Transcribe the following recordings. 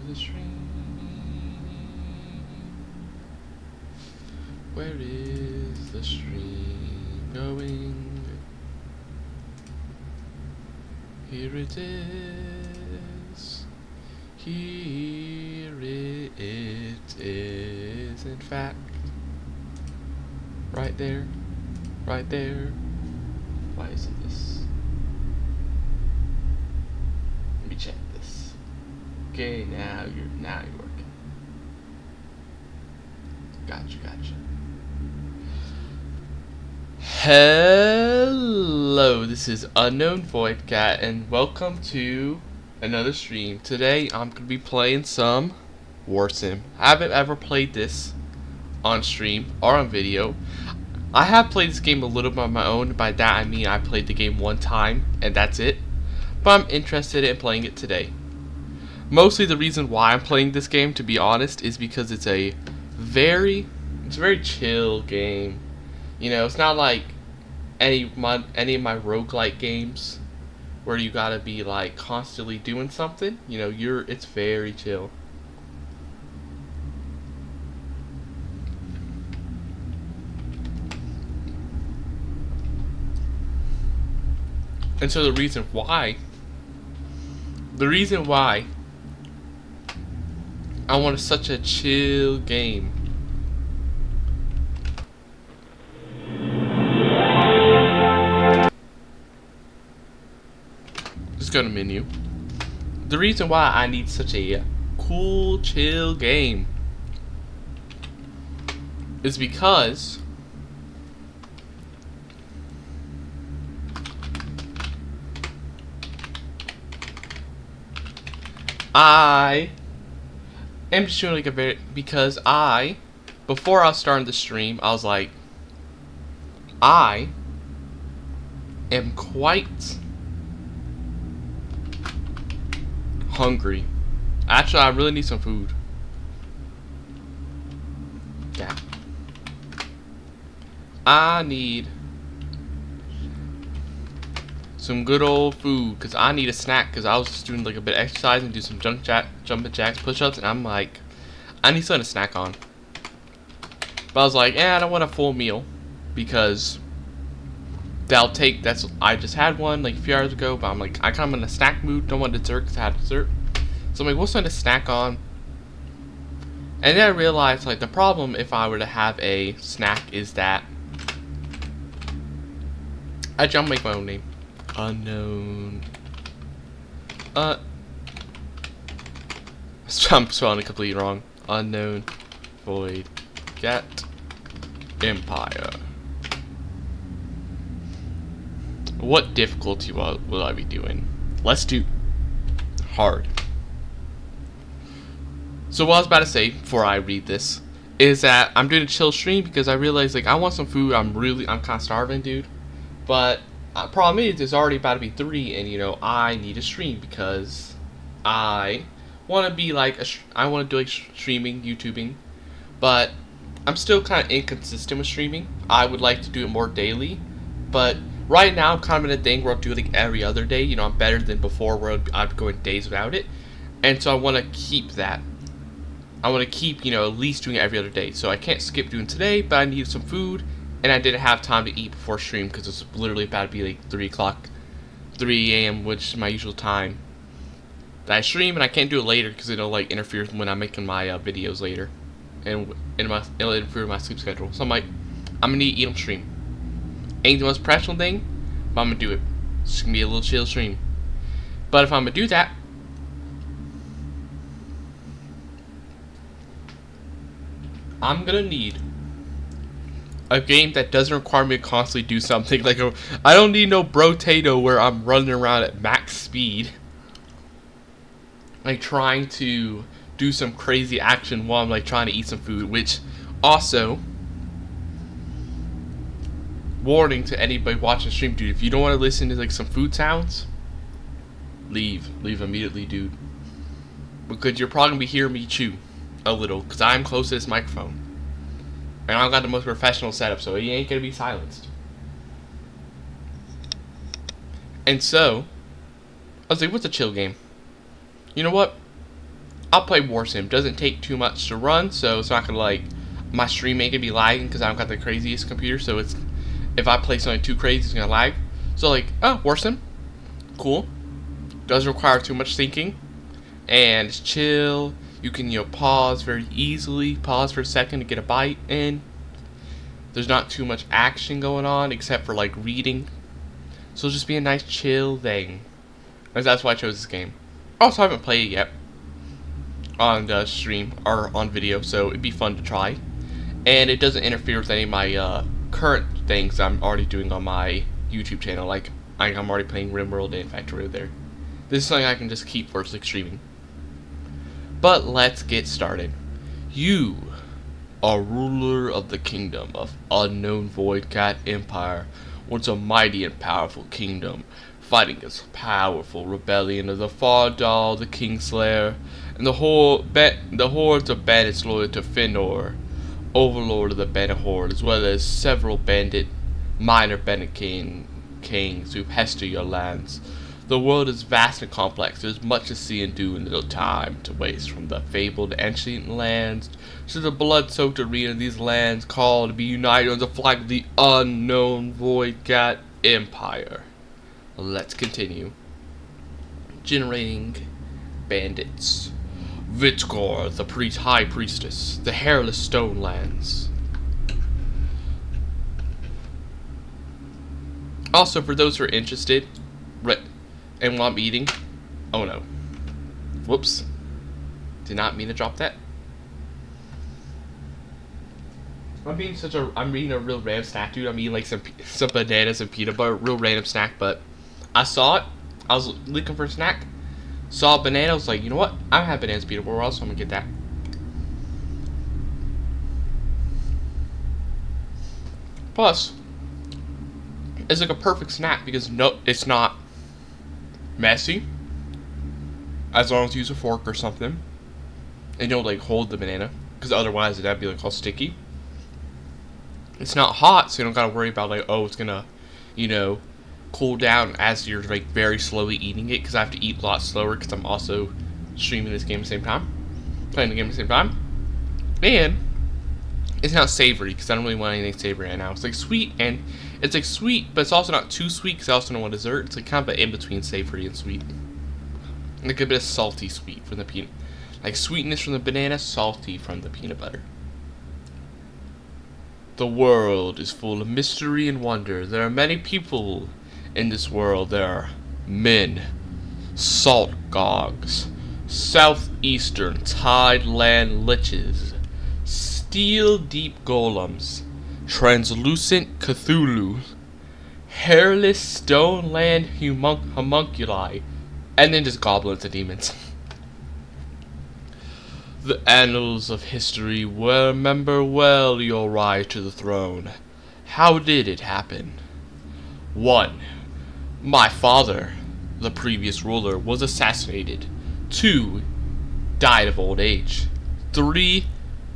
the stream. Where is the stream going? Here it is. Here it is. In fact, right there. Right there. Why isn't this? Let me check this. Okay, now you're working. Gotcha. Hello, this is UnknownVoidCat, and welcome to another stream. Today I'm gonna be playing some Warsim. I haven't ever played this on stream or on video. I have played this game a little bit on my own. By that I mean I played the game one time and that's it. But I'm interested in playing it today. Mostly the reason why I'm playing this game, to be honest, is because it's a very chill game. You know, it's not like any of my roguelike games where you gotta be like constantly doing something. You know, it's very chill. And so the reason why I want such a chill game. Just go to menu. The reason why I need such a cool, chill game is because I am just doing like before I was starting the stream, I was like, I am quite hungry. Actually, I really need some food. Yeah. I need some good old food, because I need a snack, because I was just doing like a bit of exercise and do some jumping jacks, push-ups, and I'm like, I need something to snack on. But I was like, I don't want a full meal, because I just had one like a few hours ago, but I'm like, I kind of in a snack mood, don't want dessert because I had dessert. So I'm like, what's something to snack on? And then I realized like the problem if I were to have a snack is that I jump make my own name. Unknown. I'm spelling it completely wrong. Unknown Void Cat Empire. What difficulty will I be doing? Let's do hard. So what I was about to say before I read this is that I'm doing a chill stream because I realized like I want some food. I'm kind of starving, dude. But problem is it's already about to be 3, and you know I need a stream because I want to be like I want to do like streaming, YouTubing, but I'm still kind of inconsistent with streaming. I would like to do it more daily, but right now I'm kind of in a thing where I'll do it like every other day. You know, I'm better than before where I'd go in days without it, and so I want to keep that. I want to keep, you know, at least doing it every other day. So I can't skip doing today, but I need some food, and I didn't have time to eat before stream because it's literally about to be like 3 a.m., which is my usual time that I stream, and I can't do it later because it'll like interfere when I'm making my videos later, and it'll interfere with my sleep schedule. So I'm like, I'm gonna eat on stream. Ain't the most professional thing, but I'm gonna do it. It's just gonna be a little chill stream. But if I'm gonna do that, I'm gonna need a game that doesn't require me to constantly do something. Like I don't need no brotato where I'm running around at max speed, like trying to do some crazy action while I'm like trying to eat some food. Which also, warning to anybody watching the stream, dude, if you don't want to listen to like some food sounds, leave immediately, dude, because you're probably gonna be hearing me chew a little because I'm close to this microphone and I've got the most professional setup, so he ain't gonna be silenced. And so, I was like, what's a chill game? You know what? I'll play Warsim. Doesn't take too much to run, so it's not gonna like, my stream ain't gonna be lagging because I don't got the craziest computer, so it's, if I play something too crazy, it's gonna lag. So like, oh, Warsim, cool. Doesn't require too much thinking, and it's chill. You can, you know, pause very easily, pause for a second to get a bite in. There's not too much action going on except for like reading. So it'll just be a nice chill thing. And that's why I chose this game. Also, I haven't played it yet on the stream or on video, so it'd be fun to try. And it doesn't interfere with any of my current things I'm already doing on my YouTube channel. Like I'm already playing RimWorld and Factory there. This is something I can just keep for like streaming. But let's get started. You are ruler of the kingdom of UnknownVoidCat Empire. Once a mighty and powerful kingdom, fighting against powerful rebellion of the Fardal, the Kingslayer, and the hordes of bandits loyal to Finor, overlord of the bandit horde, as well as several minor bandit kings who pester your lands. The world is vast and complex. There's much to see and do and little time to waste, from the fabled ancient lands to the blood-soaked arena of these lands, called to be united under the flag of the UnknownVoidCat Empire. Let's continue. Generating bandits. Vitgor, the high priestess. The hairless stone lands. Also, for those who are interested, and while I'm eating, oh no, whoops, did not mean to drop that. I'm eating a real random snack, dude. I'm eating like some bananas and peanut butter, real random snack. But I saw it, I was looking for a snack, saw a banana, I was like, you know what, I don't have bananas and peanut butter, so I'm gonna get that. Plus, it's like a perfect snack because no, it's not messy, as long as you use a fork or something, and you don't like hold the banana, because otherwise that'd be like all sticky. It's not hot, so you don't gotta worry about like, oh, it's gonna, you know, cool down as you're like very slowly eating it, because I have to eat a lot slower because I'm also streaming this game at the same time, playing the game at the same time. And it's not savory because I don't really want anything savory right now. It's like sweet, and it's like sweet, but it's also not too sweet because I also don't want dessert. It's like kind of an in-between savory and sweet. Like a bit of salty sweet from the peanut, like sweetness from the banana, salty from the peanut butter. The world is full of mystery and wonder. There are many people in this world. There are men, salt gogs, southeastern tideland liches, steel deep golems, translucent Cthulhu, hairless stone land homunculi, and then just goblins and demons. The annals of history will remember well your rise to the throne. How did it happen? 1. My father, the previous ruler, was assassinated. 2. Died of old age. 3.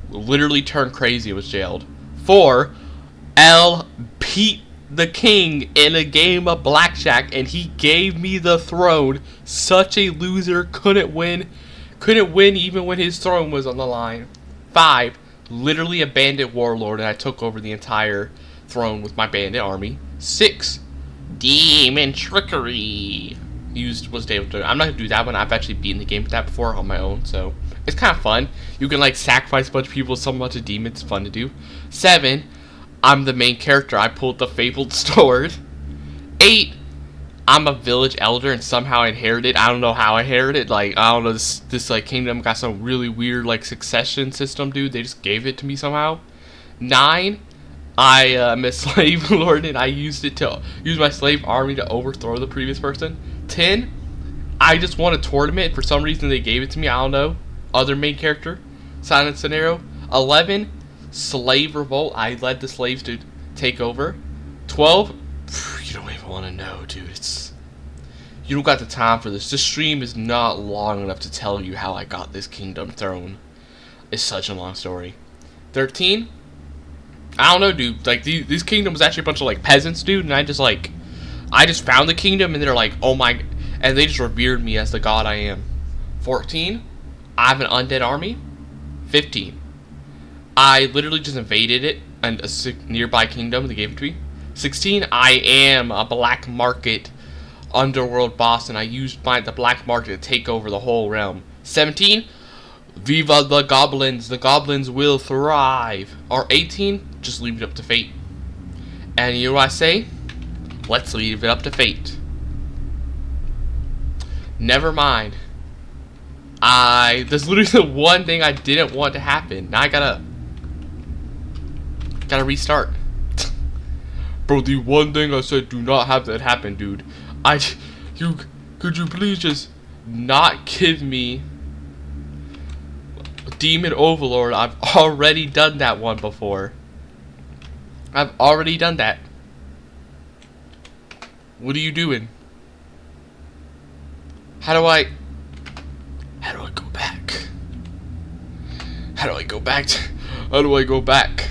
Literally turned crazy and was jailed. 4. L beat the king in a game of blackjack and he gave me the throne. Such a loser, couldn't win even when his throne was on the line. 5. Literally a bandit warlord and I took over the entire throne with my bandit army. 6. Demon trickery. Was able to. I'm not gonna do that one. I've actually beaten the game with that before on my own, so it's kind of fun. You can like sacrifice a bunch of people, some bunch of demons. It's fun to do. 7. I'm the main character. I pulled the fabled sword. 8. I'm a village elder and somehow I inherited. I don't know how I inherited. Like, I don't know, this like kingdom got some really weird like succession system, dude. They just gave it to me somehow. 9. I'm a slave lord and I use my slave army to overthrow the previous person. 10. I just won a tournament. For some reason they gave it to me. I don't know. Other main character. Silent scenario. 11. Slave revolt. I led the slaves to take over. 12. You don't even want to know, dude. You don't got the time for this. This stream is not long enough to tell you how I got this kingdom throne. It's such a long story. 13. I don't know, dude. Like, these kingdoms actually a bunch of, like, peasants, dude. And I just, like, I just found the kingdom, and they're like, oh my, and they just revered me as the god I am. 14, I have an undead army. 15, I literally just invaded it and a nearby kingdom. They gave it to me. 16, I am a black market underworld boss, and I used the black market to take over the whole realm. 17, viva the goblins will thrive. Or 18, just leave it up to fate. And you know what I say? Let's leave it up to fate. Never mind. There's literally the one thing I didn't want to happen. Now I gotta restart. Bro, the one thing I said do not have that happen, dude. Could you please just not give me Demon Overlord? I've already done that one before. I've already done that. What are you doing? How do I go back? How do I go back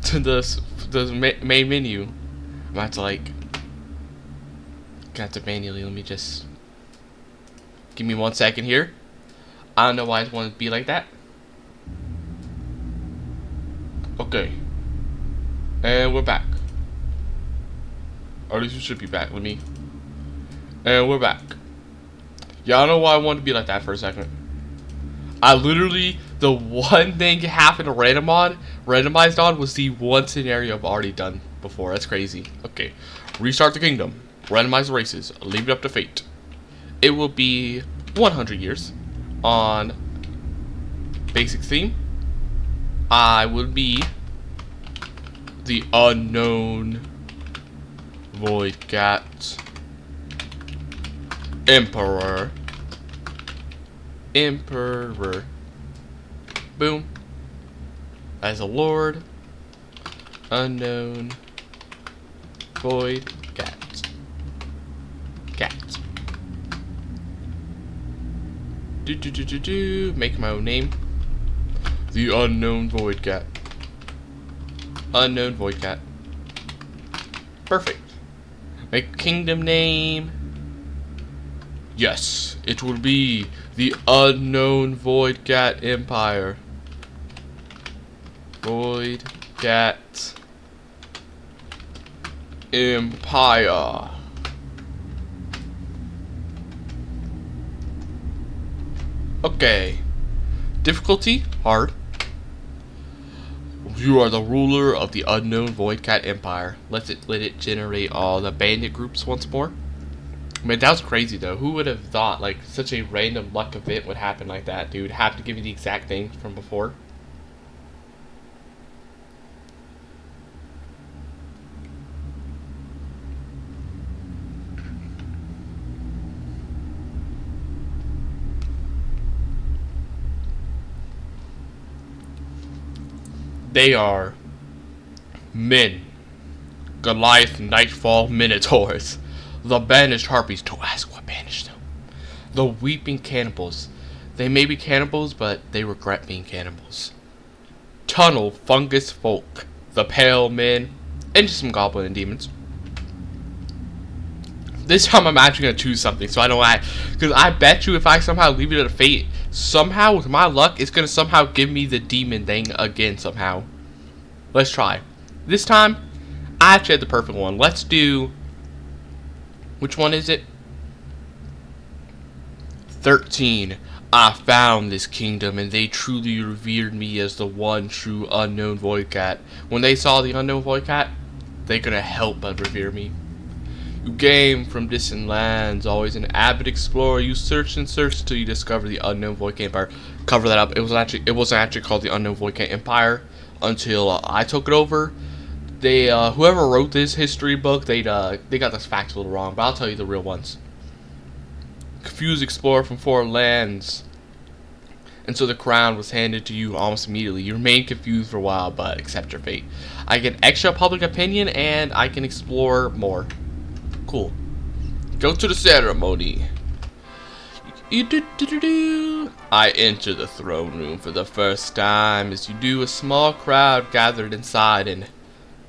to the main menu? I'm gonna have to manually, let me just give me 1 second here. I don't know why I want it to be like that. Okay. And we're back. Or at least we should be back. And we're back. Yeah, I don't know why I wanted to be like that for a second. I literally, the one thing happened to randomized on was the one scenario I've already done before. That's crazy. Okay. Restart the kingdom. Randomize the races. Leave it up to fate. It will be 100 years on basic theme. I will be the unknown Void Cat Emperor. Boom. As a lord, unknown Void Cat. Make my own name. The unknown Void Cat. Unknown Void Cat. Perfect. Make kingdom name. Yes, it will be the unknown Void Cat Empire. Void Cat Empire. Okay. Difficulty? Hard. You are the ruler of the unknown Void Cat Empire. Let it generate all the bandit groups once more. I mean, that was crazy though. Who would have thought like such a random luck event would happen like that, dude? Have to give you the exact thing from before. They are men. Goliath Nightfall Minotaurs. The banished harpies. Don't ask what banished them. The weeping cannibals. They may be cannibals, but they regret being cannibals. Tunnel fungus folk. The pale men. And just some goblin and demons. This time I'm actually going to choose something so I don't act. Because I bet you if I somehow leave it to fate, somehow with my luck, it's going to somehow give me the demon thing again somehow. Let's try. This time, I actually had the perfect one. Let's do... Which one is it? 13. I found this kingdom and they truly revered me as the one true unknown Void Cat. When they saw the unknown Void Cat, they couldn't help but revere me. You came from distant lands, always an avid explorer. You searched and searched until you discovered the unknown Void Cat Empire. Cover that up. It wasn't actually called the unknown Void Cat Empire until I took it over. They whoever wrote this history book, they got this facts a little wrong, but I'll tell you the real ones. Confused explorer from foreign lands, and so the crown was handed to you almost immediately. You remained confused for a while, but accept your fate. I get extra public opinion, and I can explore more. Cool. Go to the ceremony. I enter the throne room for the first time. As you do, a small crowd gathered inside and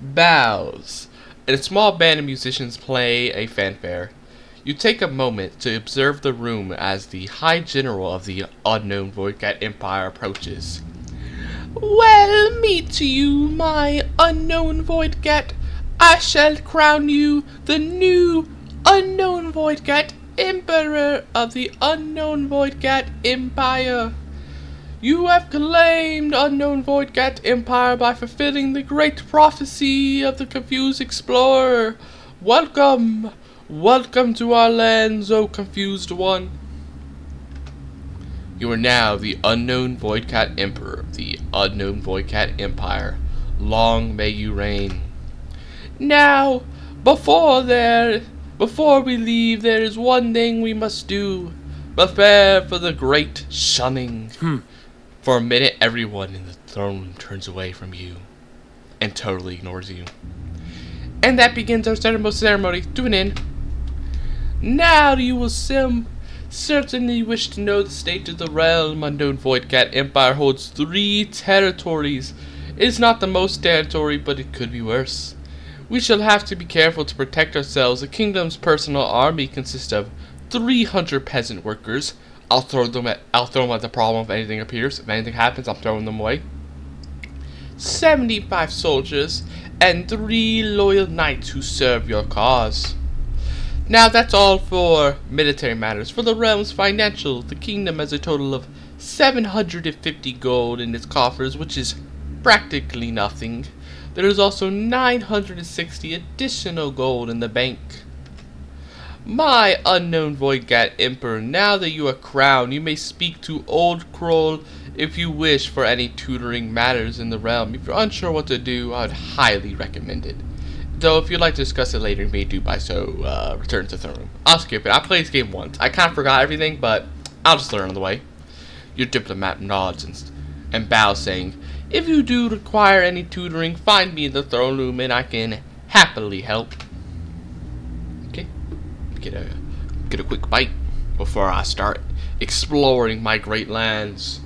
bows and a small band of musicians play a fanfare. You take a moment to observe the room as the High General of the unknown Voidcat Empire approaches. Well, meet you, my unknown Voidcat. I shall crown you the new unknown Voidcat Emperor of the unknown Voidcat Empire. You have claimed unknown Voidcat Empire by fulfilling the great prophecy of the confused explorer. Welcome, welcome to our lands, O confused one. You are now the unknown Voidcat Emperor of the unknown Voidcat Empire. Long may you reign. Now, before we leave, there is one thing we must do. Prepare for the great shunning. For a minute, everyone in the throne room turns away from you and totally ignores you. And that begins our ceremony to an end. Now you will certainly wish to know the state of the realm. Unknown Voidcat Empire holds 3 territories. It is not the most territory, but it could be worse. We shall have to be careful to protect ourselves. The kingdom's personal army consists of 300 peasant workers. I'll throw them at the problem if anything appears. If anything happens, I'm throwing them away. 75 soldiers and 3 loyal knights who serve your cause. Now that's all for military matters. For the realm's financial, the kingdom has a total of 750 gold in its coffers, which is practically nothing. There is also 960 additional gold in the bank. My unknown Voidcat Emperor, now that you are crowned, you may speak to Old Kroll if you wish for any tutoring matters in the realm. If you're unsure what to do, I would highly recommend it. Though if you'd like to discuss it later, you may do by so return to the throne room. I'll skip it. I played this game once. I kind of forgot everything, but I'll just learn on the way. Your diplomat nods and bows, saying, if you do require any tutoring, find me in the throne room and I can happily help. Okay. Get a quick bite before I start exploring my great lands.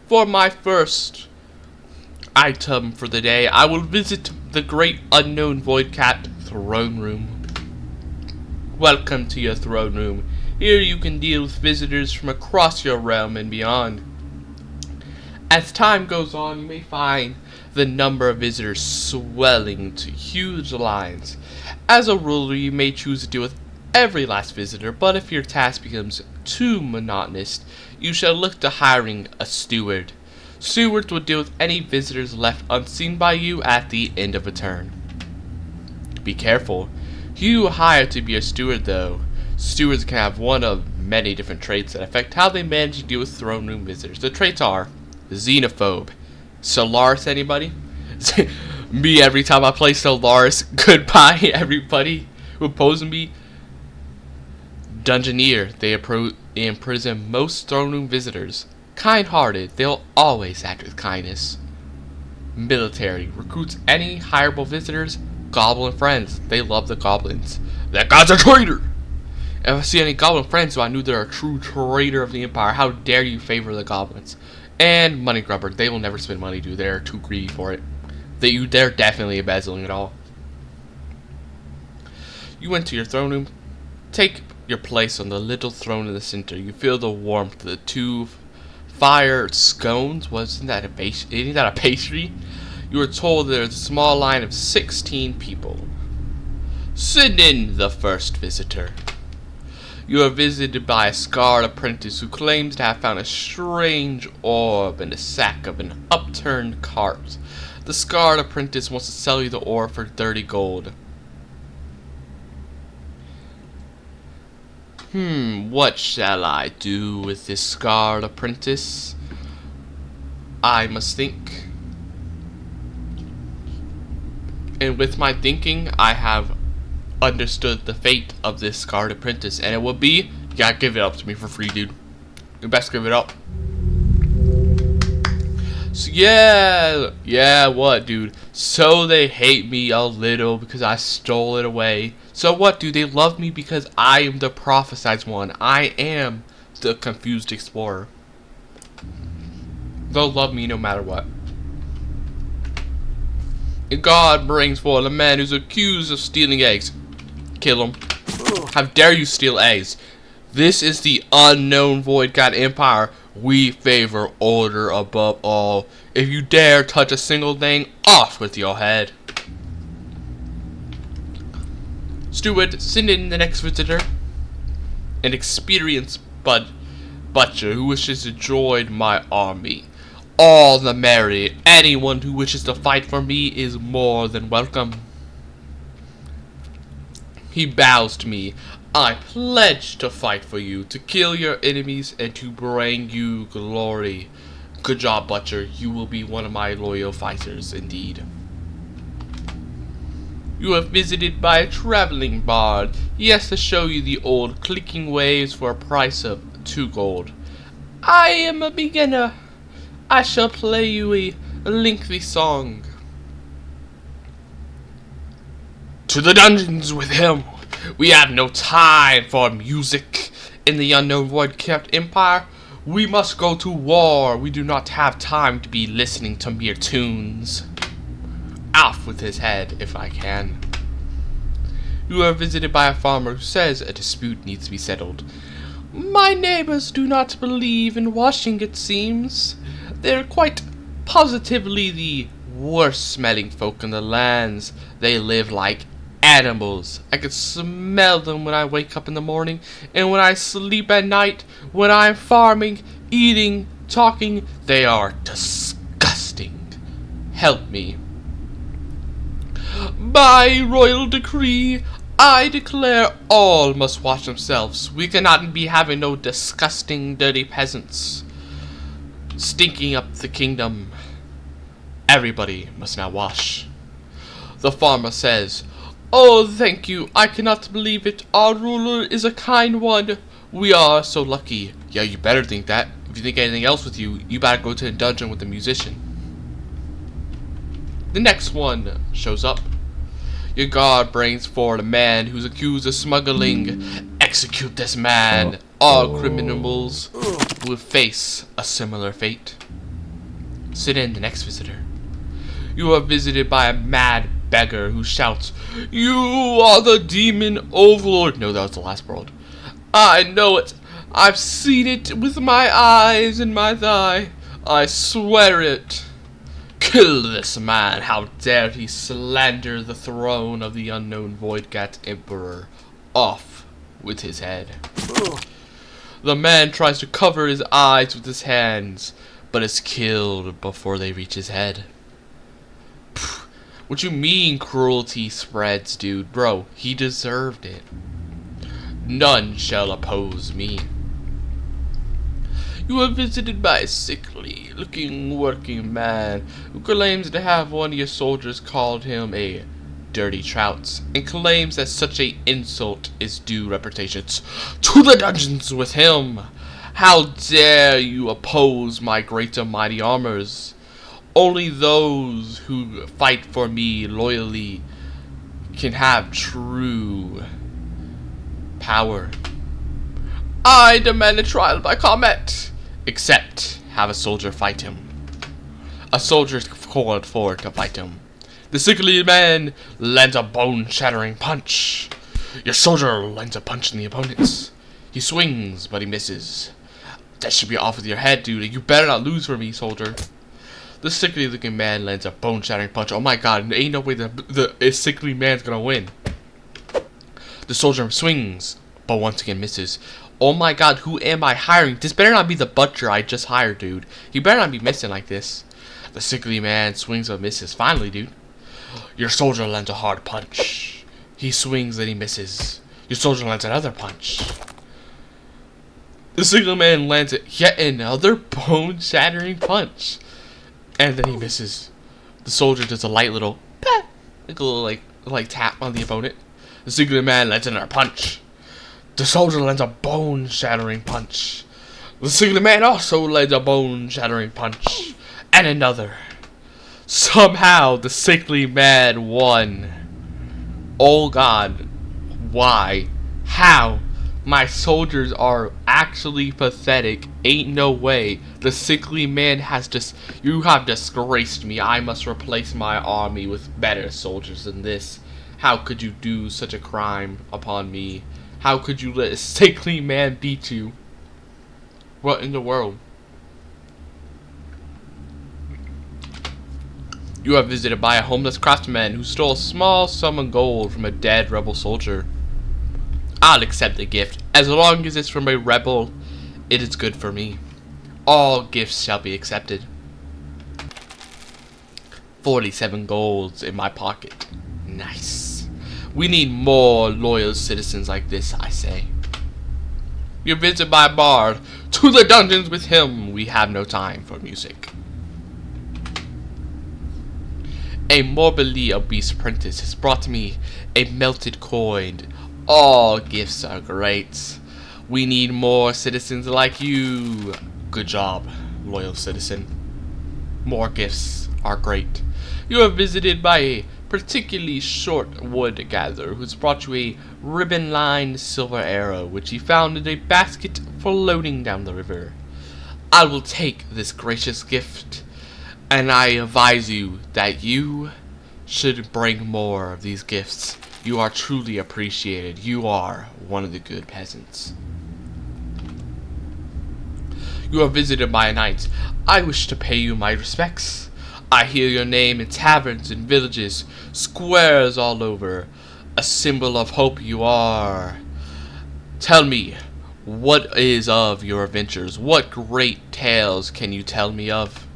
For my first item for the day, I will visit the great unknown Voidcat throne room. Welcome to your throne room. Here you can deal with visitors from across your realm and beyond. As time goes on, you may find the number of visitors swelling to huge lines. As a ruler, you may choose to deal with every last visitor, but if your task becomes too monotonous, you shall look to hiring a steward. Stewards will deal with any visitors left unseen by you at the end of a turn. Be careful. You hire to be a steward, though. Stewards can have one of many different traits that affect how they manage to deal with throne room visitors. The traits are xenophobe. Solaris, anybody? Me every time I play Solaris. Goodbye, everybody who opposes me. Dungeoneer. They imprison most throne room visitors. Kind-hearted. They'll always act with kindness. Military. Recruits any hireable visitors. Goblin friends. They love the goblins. That guy's a traitor! If I see any goblin friends who I knew they're a true traitor of the Empire, how dare you favor the goblins? And money grubber. They will never spend money, dude. They're too greedy for it. They're definitely embezzling it all. You went to your throne room. Take your place on the little throne in the center. You feel the warmth of the 2 fire scones. Isn't that a pastry? You were told there's a small line of 16 people. Send in the first visitor. You are visited by a scarred apprentice who claims to have found a strange orb in the sack of an upturned cart. The scarred apprentice wants to sell you the orb for 30 gold. What shall I do with this scarred apprentice? I must think. And with my thinking, I have understood the fate of this scarred apprentice, and it will be, you gotta give it up to me for free, dude. You best give it up. So yeah, what, dude? So they hate me a little because I stole it away. So what, dude? They love me because I am the prophesized one. I am the confused explorer. They'll love me no matter what. And God brings forth a man who's accused of stealing eggs. Kill him. How dare you steal eggs? This is the unknown Void God Empire. We favor order above all. If you dare touch a single thing, off with your head. Steward, send in the next visitor. An experienced butcher who wishes to join my army. All the merry. Anyone who wishes to fight for me is more than welcome. He bows to me. I pledge to fight for you, to kill your enemies, and to bring you glory. Good job, Butcher. You will be one of my loyal fighters, indeed. You are visited by a traveling bard. He has to show you the old clicking waves for a price of 2 gold. I am a beginner. I shall play you a lengthy song. To the dungeons with him! We have no time for music. In the unknown VoidCat Empire, we must go to war. We do not have time to be listening to mere tunes. Off with his head, if I can. You are visited by a farmer who says a dispute needs to be settled. My neighbors do not believe in washing, it seems. They're quite positively the worst smelling folk in the lands. They live like animals. I can smell them when I wake up in the morning, and when I sleep at night, when I'm farming, eating, talking, they are disgusting. Help me. By royal decree, I declare all must wash themselves. We cannot be having no disgusting, dirty peasants stinking up the kingdom. Everybody must now wash. The farmer says, oh, thank you. I cannot believe it. Our ruler is a kind one. We are so lucky. Yeah, you better think that. If you think anything else with you, you better go to the dungeon with the musician. The next one shows up. Your guard brings forward a man who's accused of smuggling. Execute this man. All criminals will face a similar fate. Sit in, the next visitor. You are visited by a mad beggar who shouts, you are the demon overlord. No, that was the last world. I know it. I've seen it with my eyes and my thigh. I swear it. Kill this man. How dare he slander the throne of the unknown VoidCat Emperor. Off with his head. The man tries to cover his eyes with his hands, but is killed before they reach his head. What you mean cruelty spreads, dude? Bro, he deserved it. None shall oppose me. You are visited by a sickly looking working man who claims to have one of your soldiers called him a dirty trout, and claims that such a insult is due reputations. To the dungeons with him! How dare you oppose my great and mighty armors? Only those who fight for me loyally can have true power. I demand a trial by combat. Except have a soldier fight him. A soldier is called for to fight him. The sickly man lands a bone-shattering punch. Your soldier lands a punch in the opponent's. He swings, but he misses. That should be off with your head, dude. You better not lose for me, soldier. The sickly looking man lands a bone-shattering punch. Oh my god, there ain't no way the sickly man's gonna win. The soldier swings, but once again misses. Oh my god, who am I hiring? This better not be the butcher I just hired, dude. You better not be missing like this. The sickly man swings but misses. Finally, dude. Your soldier lands a hard punch. He swings and he misses. Your soldier lands another punch. The sickly man lands yet another bone-shattering punch. And then he misses. The soldier does a light little pat, like a little like tap on the opponent. The sickly man lands another punch. The soldier lands a bone-shattering punch. The sickly man also lands a bone-shattering punch. and another. Somehow the sickly man won. Oh God, why? How? My soldiers are actually pathetic. Ain't no way. The sickly man has you have disgraced me. I must replace my army with better soldiers than this. How could you do such a crime upon me? How could you let a sickly man beat you? What in the world? You are visited by a homeless craftsman who stole a small sum of gold from a dead rebel soldier. I'll accept the gift. As long as it's from a rebel, it is good for me. All gifts shall be accepted. 47 golds in my pocket. Nice. We need more loyal citizens like this, I say. You're visited by a bard. To the dungeons with him. We have no time for music. A morbidly obese apprentice has brought me a melted coin. All gifts are great. We need more citizens like you. Good job, loyal citizen. More gifts are great. You are visited by a particularly short wood gatherer who's brought you a ribbon-lined silver arrow which he found in a basket floating down the river. I will take this gracious gift, and I advise you that you should bring more of these gifts. You are truly appreciated. You are one of the good peasants. You are visited by a knight. I wish to pay you my respects. I hear your name in taverns and villages, squares all over. A symbol of hope you are. Tell me, what is of your adventures? What great tales can you tell me of?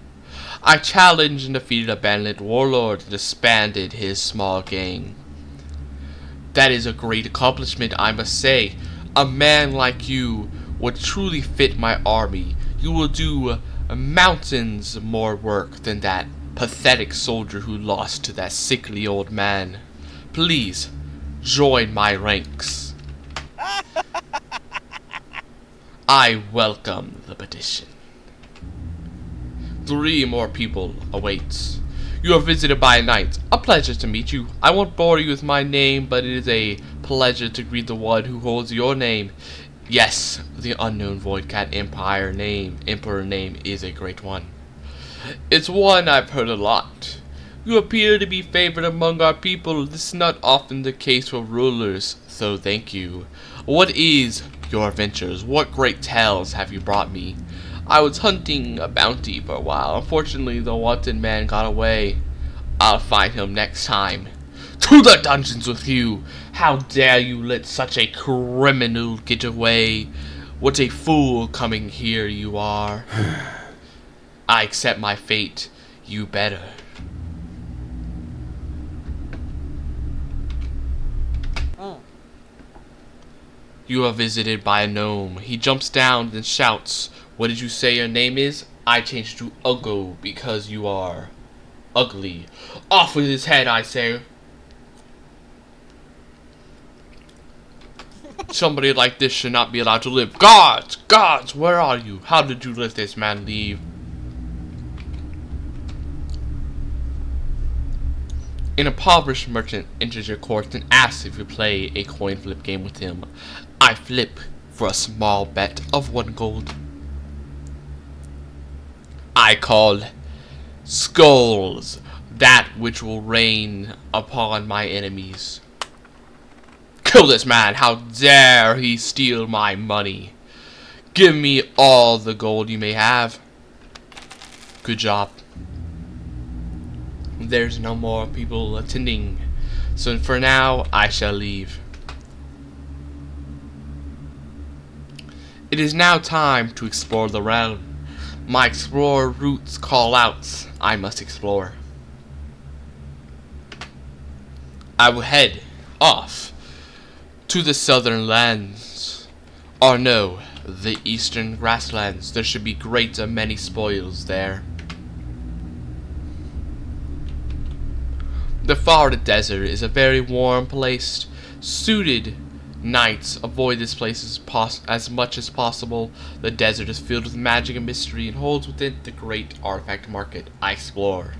I challenged and defeated a bandit warlord and disbanded his small gang. That is a great accomplishment, I must say. A man like you would truly fit my army. You will do mountains more work than that pathetic soldier who lost to that sickly old man. Please, join my ranks. I welcome the petition. 3 more people awaits. You are visited by a knight. A pleasure to meet you. I won't bore you with my name, but it is a pleasure to greet the one who holds your name. Yes, the UnknownVoidCat Emperor name is a great one. It's one I've heard a lot. You appear to be favored among our people. This is not often the case for rulers, so thank you. What is your adventures? What great tales have you brought me? I was hunting a bounty for a while. Unfortunately, the wanted man got away. I'll find him next time. To the dungeons with you! How dare you let such a criminal get away? What a fool coming here you are. I accept my fate. You better. You are visited by a gnome. He jumps down and shouts, "What did you say your name is?" I changed to Uggo because you are ugly. Off with his head, I say. Somebody like this should not be allowed to live. Guards! Guards! Where are you? How did you let this man leave? An impoverished merchant enters your court and asks if you play a coin flip game with him. I flip for a small bet of 1 gold. I call skulls that which will rain upon my enemies. Kill this man! How dare he steal my money? Give me all the gold you may have. Good job. There's no more people attending, so for now I shall leave. It is now time to explore the realm. My explorer roots call out. I must explore. I will head off to the southern lands, or no, the eastern grasslands. There should be great many spoils there. The far desert is a very warm place, suited Knights, avoid this place as much as possible. The desert is filled with magic and mystery and holds within it the great artifact market I explore.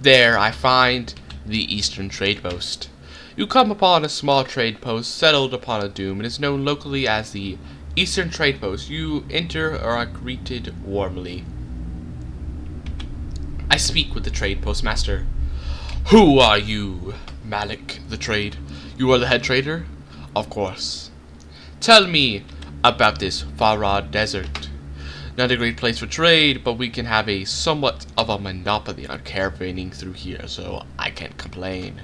There I find the Eastern Trade Post. You come upon a small trade post settled upon a dune and is known locally as the Eastern Trade Post. You enter or are greeted warmly. I speak with the trade postmaster. Who are you? Malik, the trade. You are the head trader? Of course. Tell me about this Farad Desert. Not a great place for trade, but we can have a somewhat of a monopoly on caravanning through here, so I can't complain.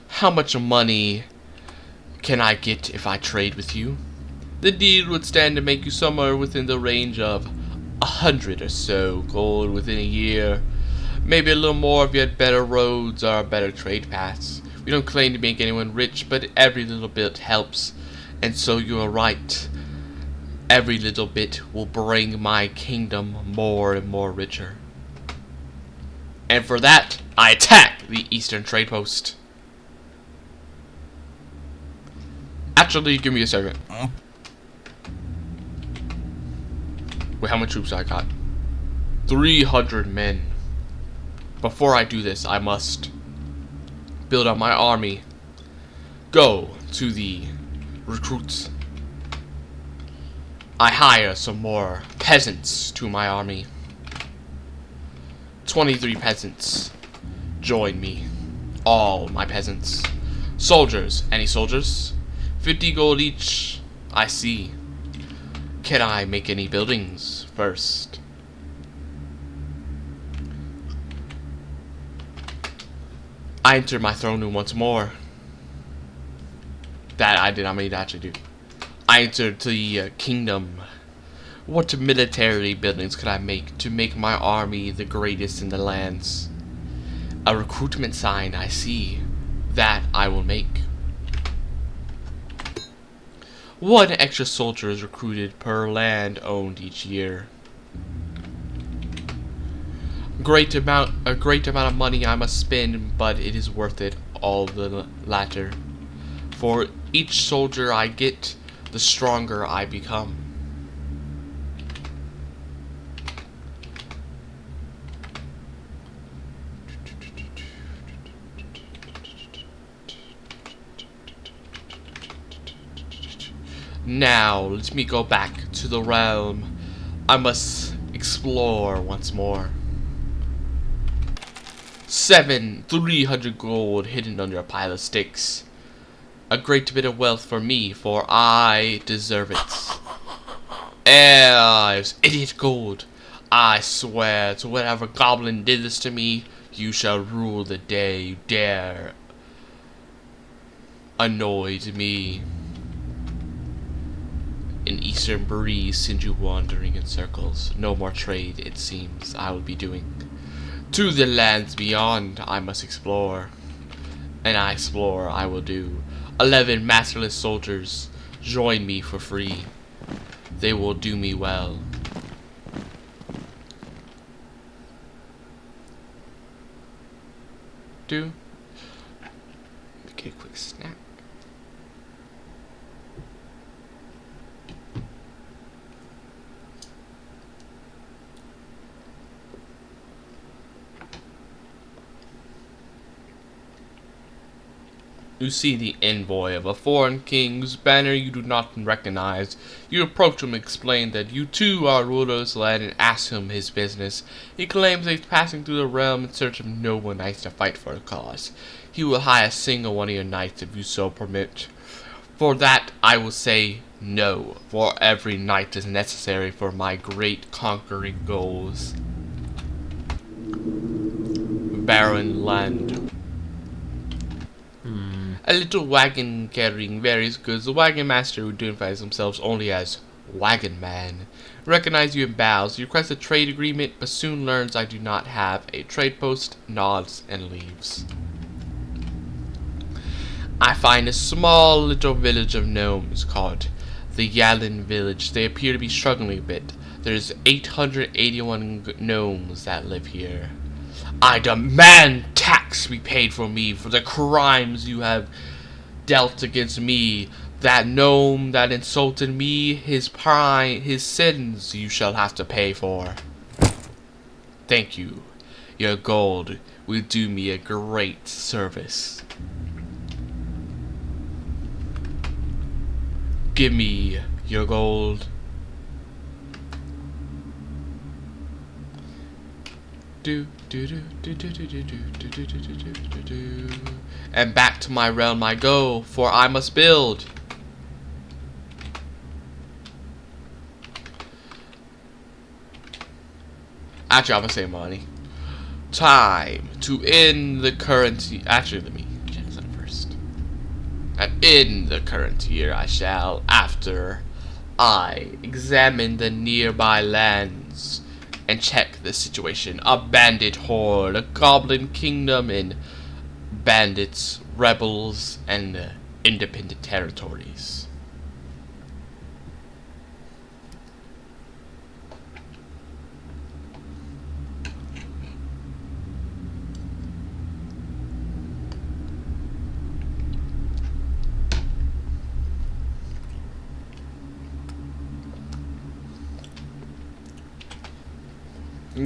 How much money can I get if I trade with you? The deal would stand to make you somewhere within the range of 100 or so gold within a year. Maybe a little more if you had better roads or better trade paths. We don't claim to make anyone rich, but every little bit helps. And so you are right. Every little bit will bring my kingdom more and more richer. And for that, I attack the Eastern Trade Post. Actually, give me a second. Wait, how many troops I got? 300 men. Before I do this, I must build up my army. Go to the recruits. I hire some more peasants to my army. 23 peasants. Join me. All my peasants. Soldiers. Any soldiers? 50 gold each. I see. Can I make any buildings first? I enter my throne room once more. That I did not mean to actually do. I entered the kingdom. What military buildings could I make to make my army the greatest in the lands? A recruitment sign, I see. That I will make. 1 extra soldier is recruited per land owned each year. A great amount of money I must spend, but it is worth it, all the latter. For each soldier I get, the stronger I become. Now, let me go back to the realm. I must explore once more. 300 gold hidden under a pile of sticks. A great bit of wealth for me, for I deserve it. It was idiot gold. I swear to whatever goblin did this to me, you shall rue the day you dare annoy me. An eastern breeze sends you wandering in circles. No more trade, it seems, I will be doing. To the lands beyond I must explore. And I explore I will do. 11 masterless soldiers join me for free. They will do me well. Get a quick snack. You see the envoy of a foreign king whose banner you do not recognize. You approach him and explain that you too are ruler of this land and ask him his business. He claims that he's passing through the realm in search of noble knights to fight for a cause. He will hire a single one of your knights if you so permit. For that I will say no, for every knight is necessary for my great conquering goals. Barren land. A little wagon carrying various goods. The wagon master, who identifies themselves only as Wagon Man, recognize you and bows. You request a trade agreement, but soon learns I do not have a trade post, nods, and leaves. I find a small little village of gnomes called the Yalin Village. They appear to be struggling a bit. There's 881 gnomes that live here. I demand tax be paid for me for the crimes you have dealt against me. That gnome that insulted me, his sins you shall have to pay for. Thank you. Your gold will do me a great service. Give me your gold. And back to my realm I go, for I must build. Actually, I'm gonna save money. Time to end the current. Actually, let me check that first. And in the current year, I shall, after I examine the nearby lands and check the situation, a bandit horde, a goblin kingdom, and bandits, rebels, and independent territories.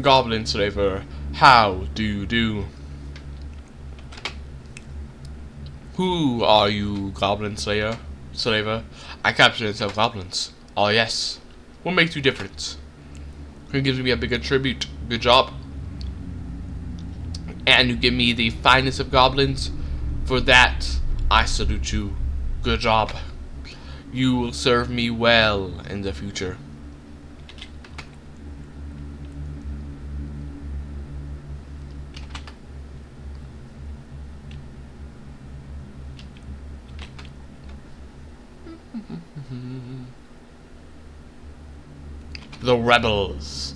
Goblin Slaver, how do you do? Who are you, Goblin Slaver? I captured some goblins. Oh yes. What makes you different? Who gives me a bigger tribute? Good job. And you give me the finest of goblins. For that, I salute you. Good job. You will serve me well in the future. The rebels,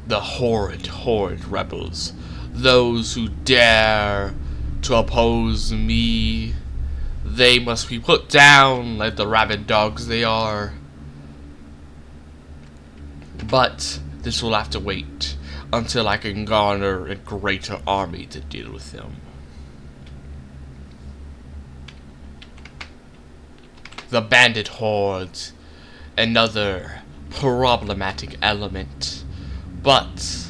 the horrid rebels, those who dare to oppose me, they must be put down like the rabid dogs they are. But this will have to wait until I can garner a greater army to deal with them. The bandit hordes, another problematic element, but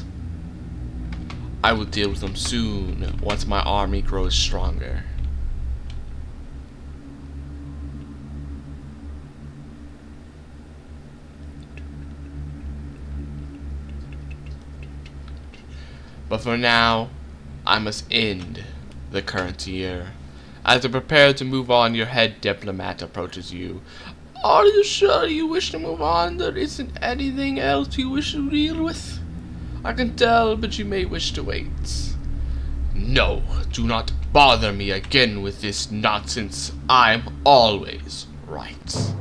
I will deal with them soon once my army grows stronger. But for now, I must end the current year. As I prepare to move on, your head diplomat approaches you. Are you sure you wish to move on? There isn't anything else you wish to deal with? I can tell, but you may wish to wait. No, do not bother me again with this nonsense. I'm always right.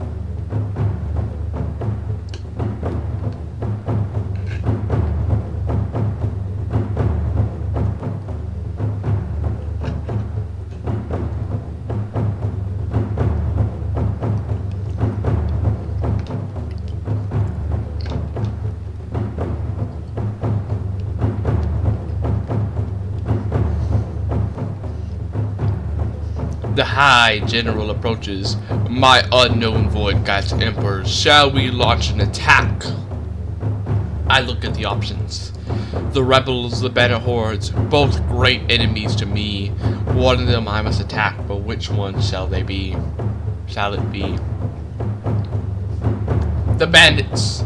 The High General approaches. My UnknownVoidCat Emperor, shall we launch an attack? I look at the options. The rebels, the banner hordes, both great enemies to me. One of them I must attack, but which one shall they be? Shall it be? The bandits.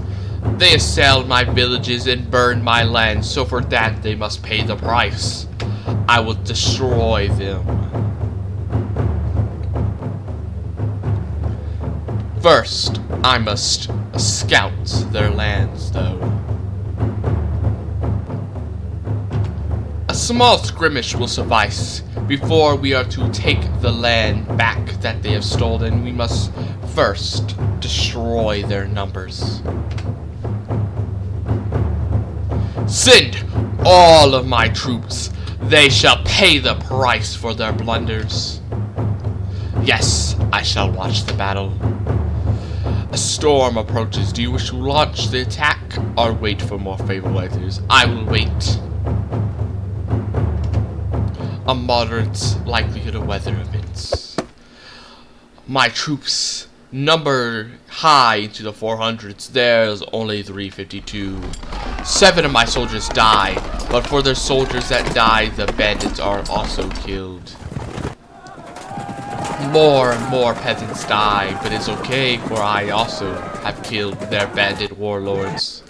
They assailed my villages and burned my land, so for that they must pay the price. I will destroy them. First, I must scout their lands, though. A small skirmish will suffice. Before we are to take the land back that they have stolen, we must first destroy their numbers. Send all of my troops. They shall pay the price for their blunders. Yes, I shall watch the battle. A storm approaches. Do you wish to launch the attack or wait for more favorable weather? I will wait. A moderate likelihood of weather events. My troops number high into the 400s. There's only 352. 7 of my soldiers die, but for the soldiers that die, the bandits are also killed. More and more peasants die, but it's okay, for I also have killed their bandit warlords.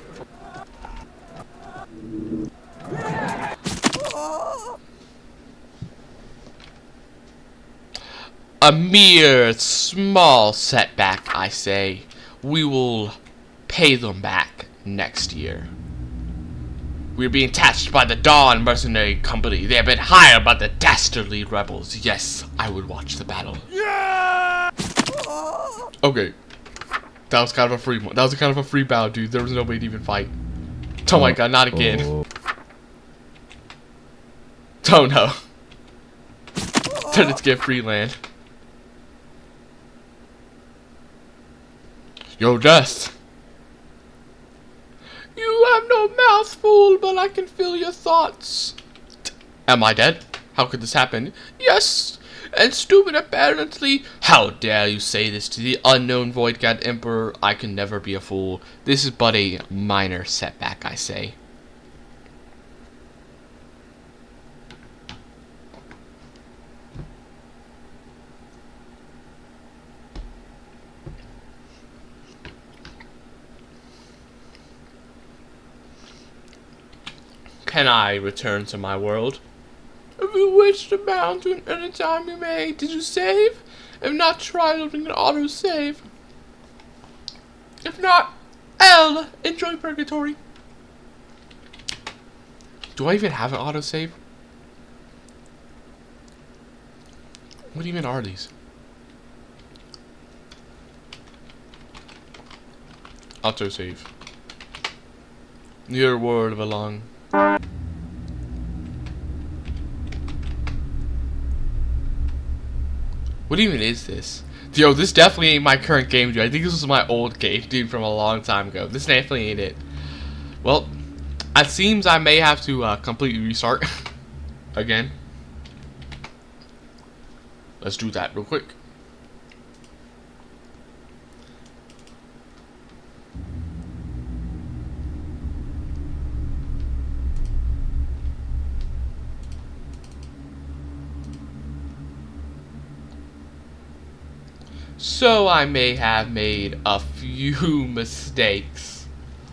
A mere small setback, I say. We will pay them back next year. We're being attached by the Dawn Mercenary Company. They have been hired by the dastardly rebels. Yes, I would watch the battle. Yeah! Okay. That was kind of a free one. That was kind of a free battle, dude. There was no way to even fight. Oh my god, not again. Oh no. Let's get free land. Yo, Death. You have no mouthful, but I can feel your thoughts. Am I dead? How could this happen? Yes, and stupid apparently. How dare you say this to the unknown VoidCat Emperor? I can never be a fool. This is but a minor setback, I say. Can I return to my world? If you wish to bound to any time you may. Did you save? If not, try loading an autosave. If not, L, enjoy purgatory. Do I even have an autosave? What even are these? Autosave. Your word belong. What even is this? Yo, this definitely ain't my current game, dude. I think this was my old game, dude, from a long time ago. This definitely ain't it. Well, it seems I may have to completely restart again. Let's do that real quick. So I may have made a few mistakes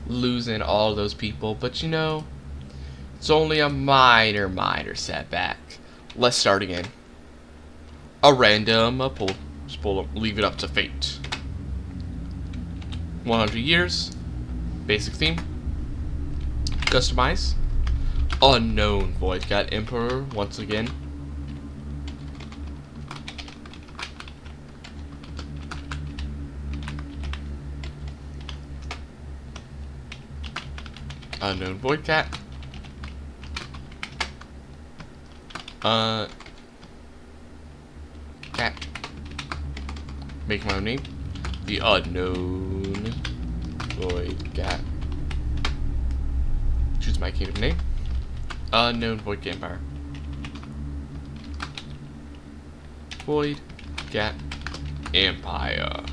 losing all those people, but you know, it's only a minor setback. Let's start again. A random leave it up to fate. 100 years, basic theme, customize, unknown VoidCat Emperor once again. Unknown VoidCat. Cat. Make my own name. The unknown VoidCat. Choose my kingdom name. Unknown VoidCat Empire. VoidCat Empire.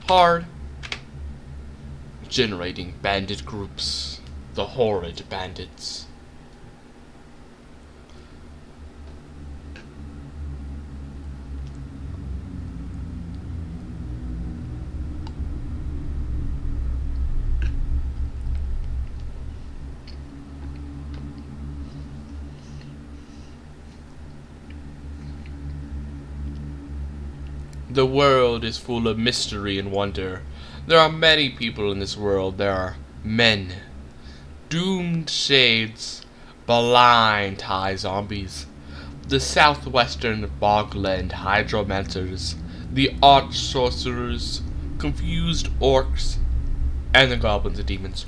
Hard. Generating bandit groups. The horrid bandits. The world is full of mystery and wonder. There are many people in this world. There are men, doomed shades, blind high zombies, the southwestern bogland hydromancers, the arch sorcerers, confused orcs, and the goblins and demons.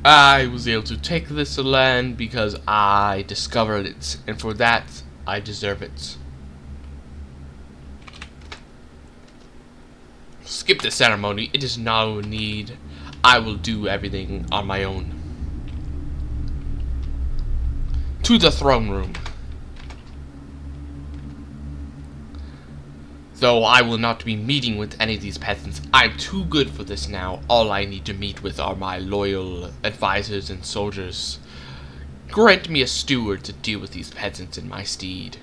I was able to take this land because I discovered it, and for that, I deserve it. Skip the ceremony, it is no need. I will do everything on my own. To the throne room. Though I will not be meeting with any of these peasants, I'm too good for this now. All I need to meet with are my loyal advisors and soldiers. Grant me a steward to deal with these peasants in my stead.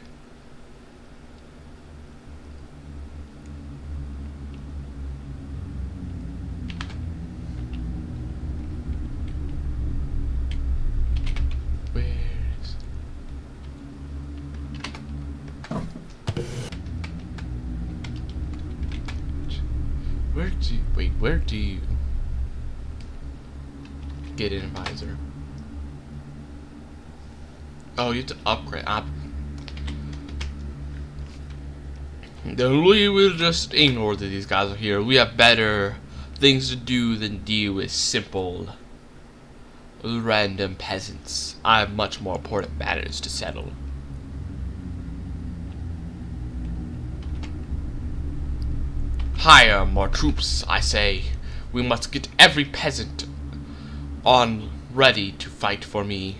Where do you get an advisor? Oh, you have to upgrade. Then we will just ignore that these guys are here. We have better things to do than deal with simple, random peasants. I have much more important matters to settle. Hire more troops, I say. We must get every peasant on ready to fight for me.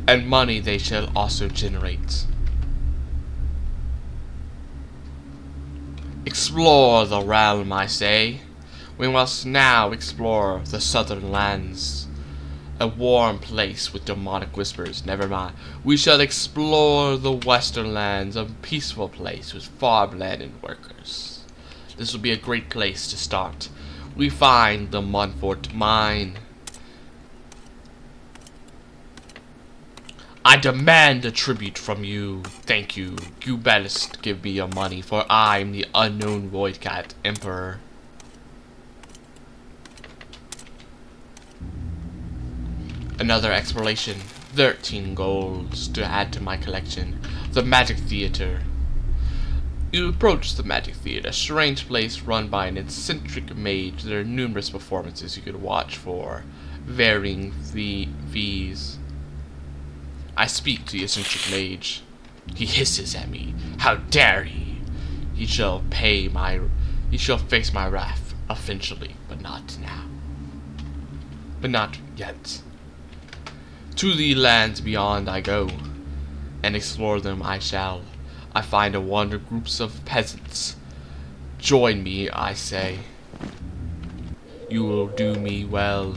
And money they shall also generate. Explore the realm, I say. We must now explore the southern lands. A warm place with demonic whispers, never mind. We shall explore the western lands, a peaceful place with farmland and workers. This will be a great place to start. We find the Montfort mine. I demand a tribute from you. Thank you. You best give me your money, for I am the unknown VoidCat Emperor. Another exploration. 13 golds to add to my collection. The Magic Theater. You approach the Magic Theater, a strange place run by an eccentric mage. There are numerous performances you could watch for varying fees. I speak to the eccentric mage. He hisses at me. How dare he? He shall face my wrath eventually, but not now. But not yet. To the lands beyond I go, and explore them I shall. I find and wander groups of peasants. Join me, I say. You will do me well.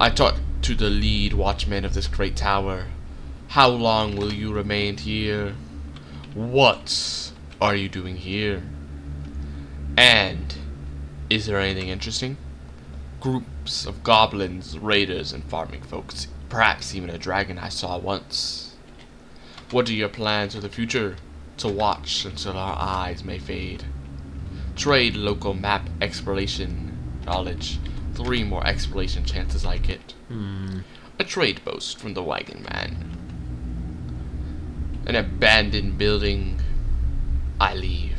I talk to the lead watchman of this great tower. How long will you remain here? What are you doing here? And is there anything interesting? Groups of goblins, raiders, and farming folks. Perhaps even a dragon I saw once. What are your plans for the future? To watch until our eyes may fade. Trade local map exploration knowledge. 3 more exploration chances I get. A trade post from the wagon man. An abandoned building. I leave.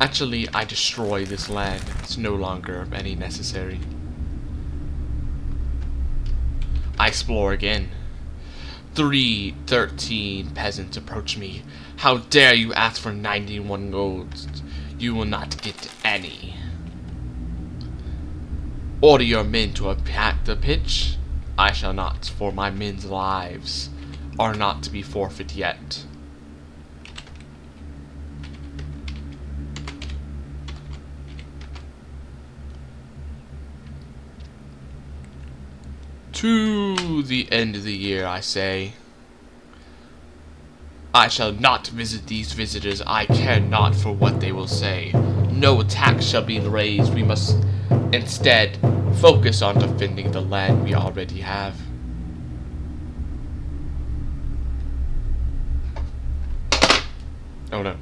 Actually, I destroy this land. It's no longer any necessary. I explore again. 13 peasants approach me. How dare you ask for 91 golds? You will not get any. Order your men to attack the pitch. I shall not, for my men's lives are not to be forfeit yet. To the end of the year, I say. I shall not visit these visitors. I care not for what they will say. No attack shall be raised. We must instead focus on defending the land we already have. Oh no.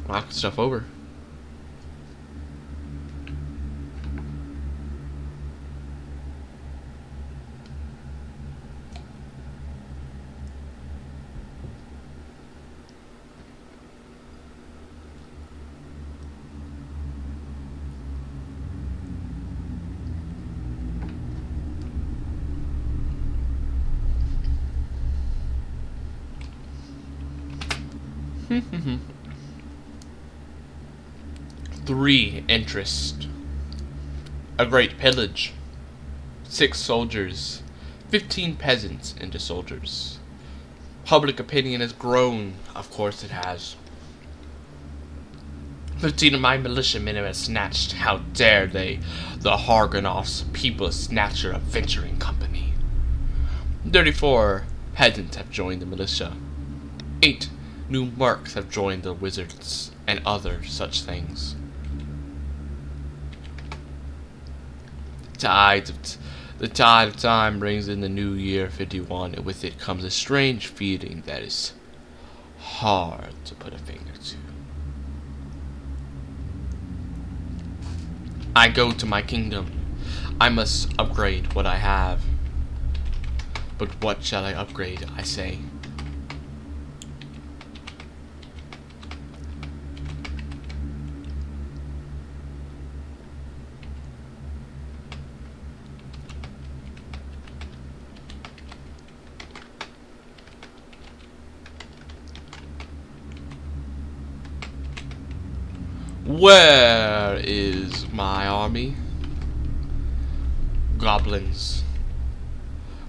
Knock stuff over. 3 interest. A great pillage. 6 soldiers. 15 peasants into soldiers. Public opinion has grown. Of course it has. 15 of my militiamen have snatched. How dare they? The Hargonoff's people snatcher a venturing company. 34 peasants have joined the militia. 8 new mercs have joined the wizards, and other such things. The tide of time brings in the new year 51, and with it comes a strange feeling that is hard to put a finger to. I go to my kingdom. I must upgrade what I have. But what shall I upgrade, I say? Where is my army? Goblins.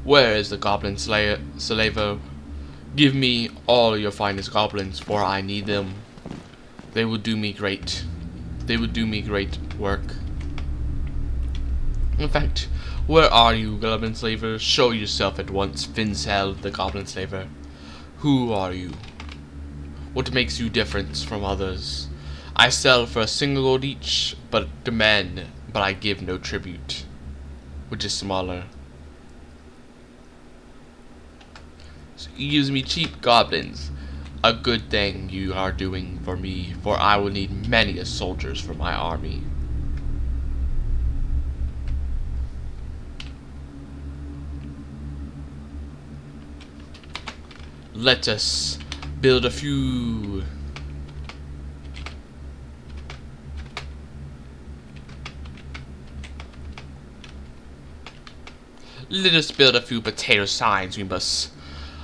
Where is the goblin slaver? Give me all your finest goblins, for I need them. They would do me great. They would do me great work. In fact, where are you, goblin slaver? Show yourself at once, Fincel, the goblin slaver. Who are you? What makes you different from others? I sell for a single gold each, but I give no tribute, which is smaller. So he gives me cheap goblins. A good thing you are doing for me, for I will need many soldiers for my army. Let us build a few. Let us build a few potato signs. We must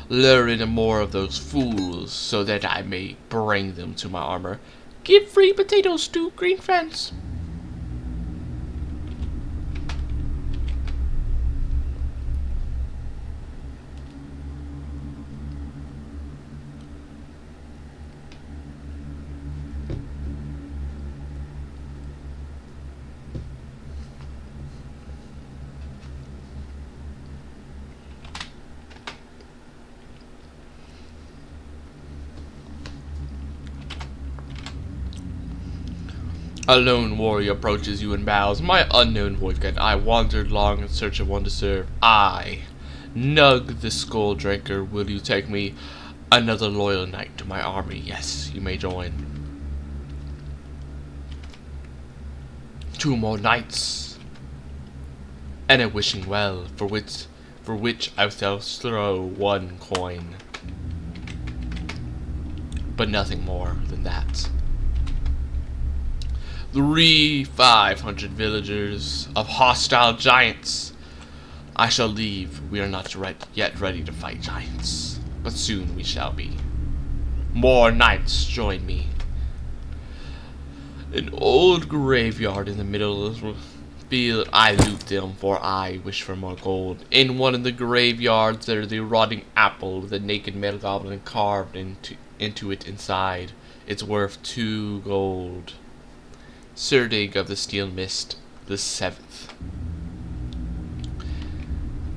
lure in more of those fools, so that I may bring them to my armor. Give free potatoes to green friends. A lone warrior approaches you and bows. My unknown voidcat, I wandered long in search of one to serve. I, Nug the Skull Drinker, will you take me? Another loyal knight to my army. Yes, you may join. 2 more knights. And a wishing well, for which I shall throw 1 coin. But nothing more than that. 500 villagers of hostile giants. I shall leave. We are not yet ready to fight giants, but soon we shall be. More knights join me. An old graveyard in the middle of the field. I loot them, for I wish for more gold. In one of the graveyards there is a rotting apple with a naked male goblin carved into it inside. It's worth 2 gold. Surdig of the Steel Mist, the 7th.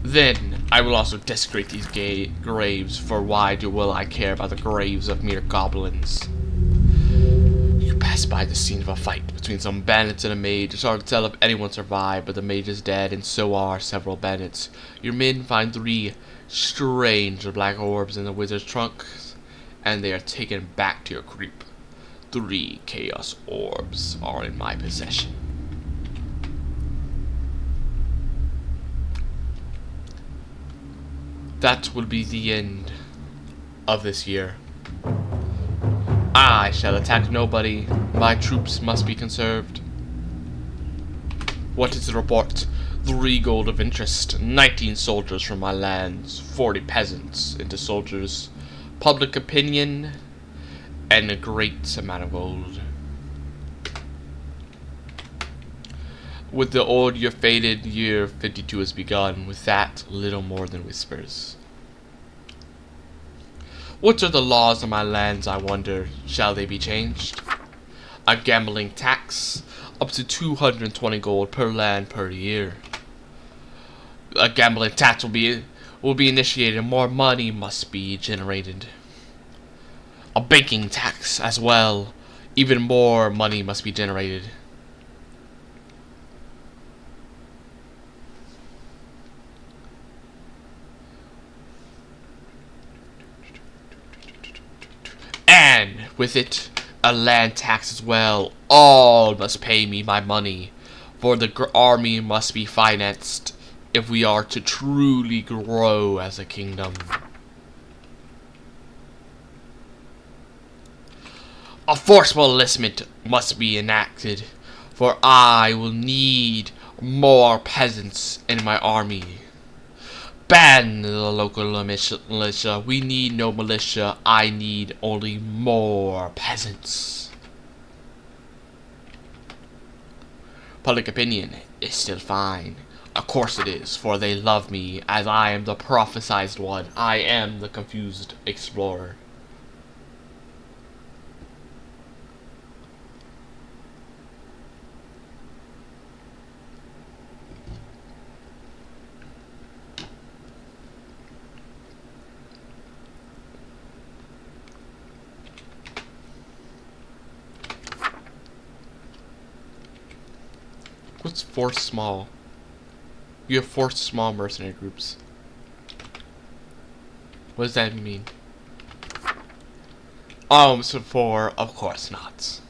Then I will also desecrate these graves, for why will I care about the graves of mere goblins? You pass by the scene of a fight between some bandits and a mage. It's hard to tell if anyone survived, but the mage is dead, and so are several bandits. Your men find 3 strange black orbs in the wizard's trunk, and they are taken back to your creep. 3 chaos orbs are in my possession. That will be the end of this year. I shall attack nobody. My troops must be conserved. What is the report? 3 gold of interest, 19 soldiers from my lands, 40 peasants into soldiers. Public opinion and a great amount of gold. With the old year faded, year 52 has begun. With that, little more than whispers. What are the laws of my lands, I wonder? Shall they be changed? A gambling tax, up to 220 gold per land per year. A gambling tax will be initiated, and more money must be generated. A banking tax as well. Even more money must be generated. And with it, a land tax as well. All must pay me my money, for the army must be financed if we are to truly grow as a kingdom. A forceful enlistment must be enacted, for I will need more peasants in my army. Ban the local militia. We need no militia. I need only more peasants. Public opinion is still fine. Of course it is, for they love me, as I am the prophesized one. I am the confused explorer. What's force small? You have 4 small mercenary groups. What does that mean? So 4, of course not.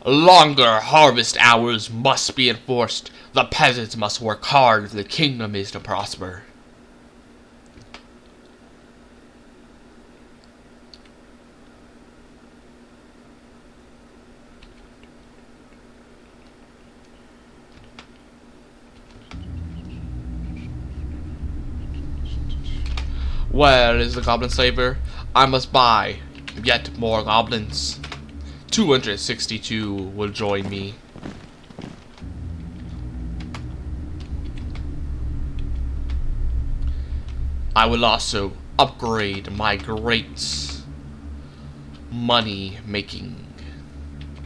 Longer harvest hours must be enforced. The peasants must work hard if the kingdom is to prosper. Where is the goblin slaver? I must buy yet more goblins. 262 will join me. I will also upgrade my great money making.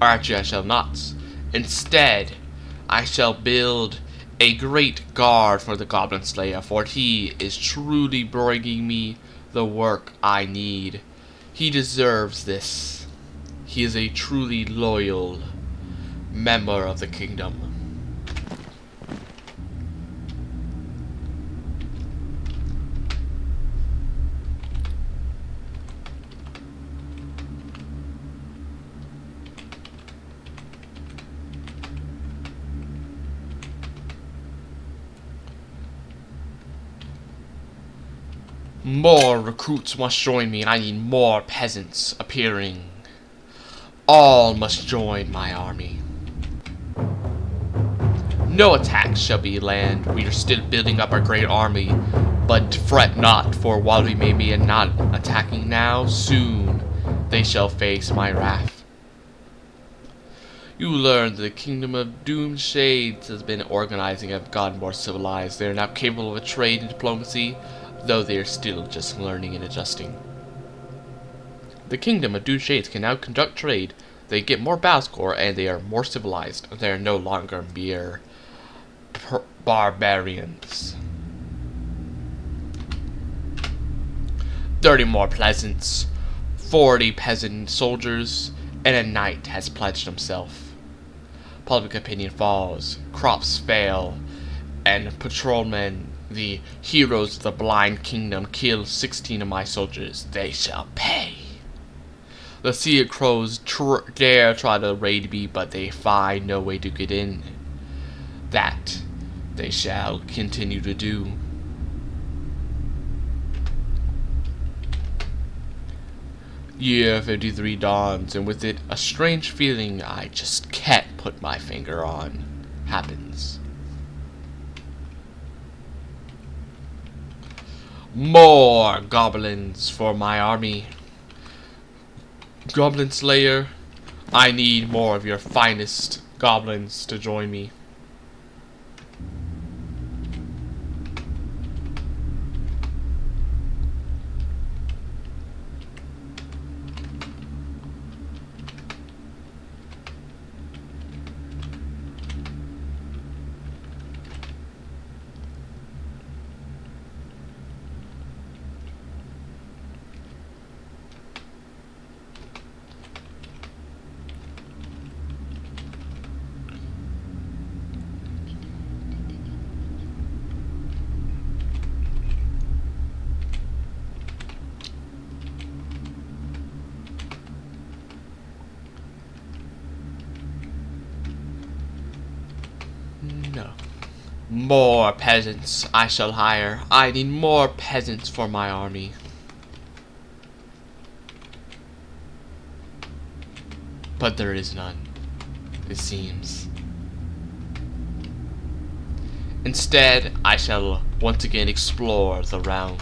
Actually, I shall not. Instead, I shall build a great guard for the Goblin Slayer, for he is truly bringing me the work I need. He deserves this. He is a truly loyal member of the kingdom. More recruits must join me. I need more peasants appearing. All must join my army. No attacks shall be land. We are still building up our great army. But fret not, for while we may be not attacking now, soon they shall face my wrath. You learn that the kingdom of Doomed Shades has been organizing and have gotten more civilized. They are now capable of trade and diplomacy, though they are still just learning and adjusting. The kingdom of Doomed Shades can now conduct trade. They get more battle score and they are more civilized. They are no longer mere barbarians. 30 more peasants, 40 peasant soldiers, and a knight has pledged himself. Public opinion falls, crops fail, and patrolmen, the heroes of the blind kingdom, kill 16 of my soldiers. They shall pay. The Sea of Crows dare try to raid me, but they find no way to get in. That they shall continue to do. Year 53 dawns, and with it, a strange feeling I just can't put my finger on happens. More goblins for my army. Goblin Slayer, I need more of your finest goblins to join me. No. More peasants I shall hire. I need more peasants for my army. But there is none, it seems. Instead, I shall once again explore the realm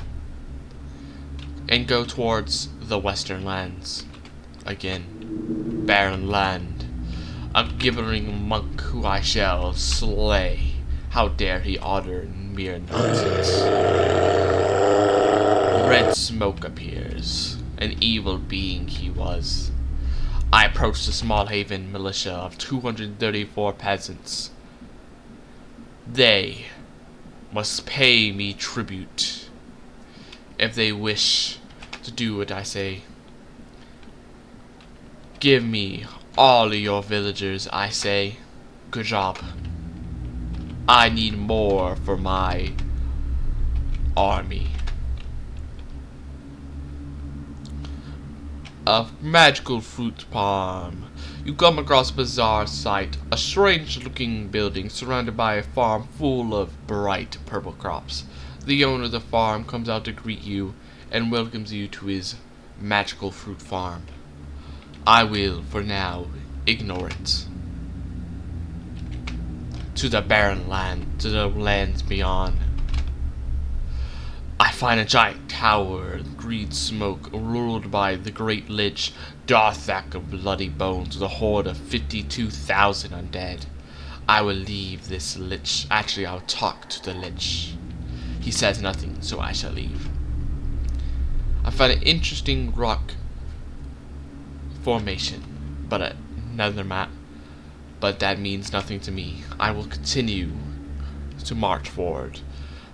and go towards the western lands. Again, barren land. A gibbering monk who I shall slay. How dare he utter mere nonsense. Red smoke appears. An evil being he was. I approach the small haven militia of 234 peasants. They must pay me tribute if they wish to do what I say. Give me all of your villagers, I say. Good job. I need more for my army. A magical fruit farm. You come across a bizarre sight, a strange looking building surrounded by a farm full of bright purple crops. The owner of the farm comes out to greet you and welcomes you to his magical fruit farm. I will, for now, ignore it. To the barren land, to the lands beyond. I find a giant tower, green smoke, ruled by the great lich, Darthak of bloody bones, with a horde of 52,000 undead. I will leave this lich. Actually, I'll talk to the lich. He says nothing, so I shall leave. I find an interesting rock formation, but another map. But that means nothing to me. I will continue to march forward.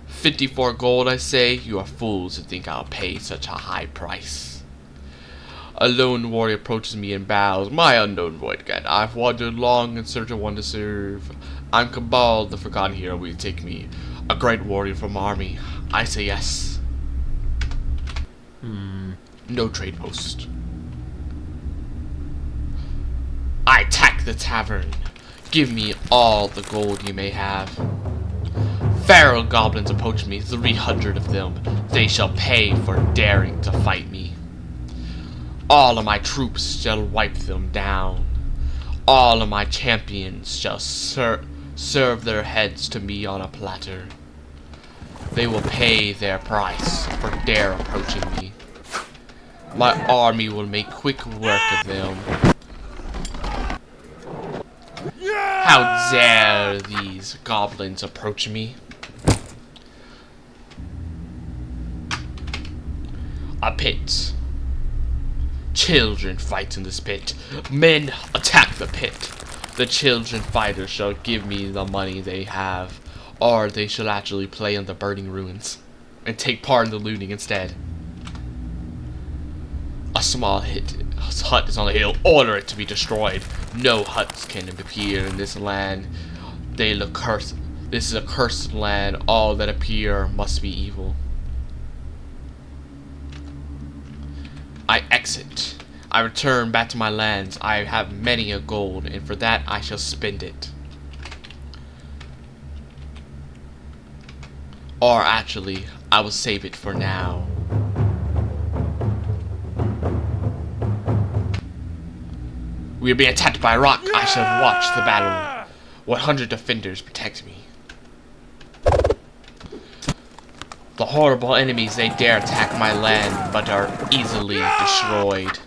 54 gold, I say. You are fools to think I'll pay such a high price. A lone warrior approaches me and bows. My unknown void cat, I've wandered long in search of one to serve. I'm Cabal, the forgotten hero. Will you take me? A great warrior from army. I say yes. No trade post. I attack the tavern. Give me all the gold you may have. Feral goblins approach me, 300 of them. They shall pay for daring to fight me. All of my troops shall wipe them down. All of my champions shall serve their heads to me on a platter. They will pay their price for dare approaching me. My army will make quick work of them. How dare these goblins approach me? A pit. Children fight in this pit. Men attack the pit. The children fighters shall give me the money they have, or they shall actually play in the burning ruins and take part in the looting instead. A small hut is on the hill. Order it to be destroyed. No huts can appear in this land. They look cursed. This is a cursed land. All that appear must be evil. I exit. I return back to my lands. I have many a gold, and for that I shall spend it. Or actually, I will save it for now. We are being attacked by a rock. I shall watch the battle. 100 defenders protect me. The horrible enemies, they dare attack my land, but are easily destroyed.